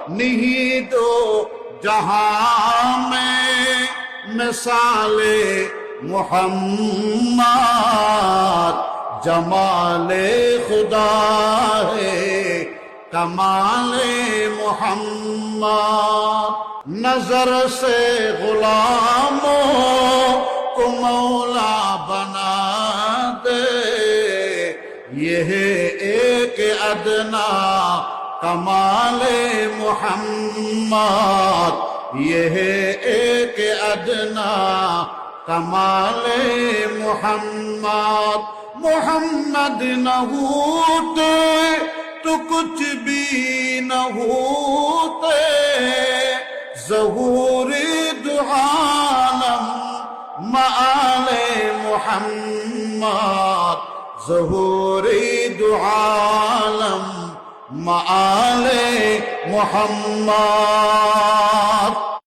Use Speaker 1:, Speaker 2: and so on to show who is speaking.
Speaker 1: نہیں دو جہاں میں مثال محمد، جمال خدا ہے کمال محمد، نظر سے غلاموں کو مولا بنا دے، یہ ہے ایک ادنا کمال محمد، یہ ہے ایک ادنا کمال محمد۔ محمد نہ ہوتے تو کچھ بھی نہ ہوتے، ظہور دو عالم مآل محمد، ظہور دو عالم مآل محمد۔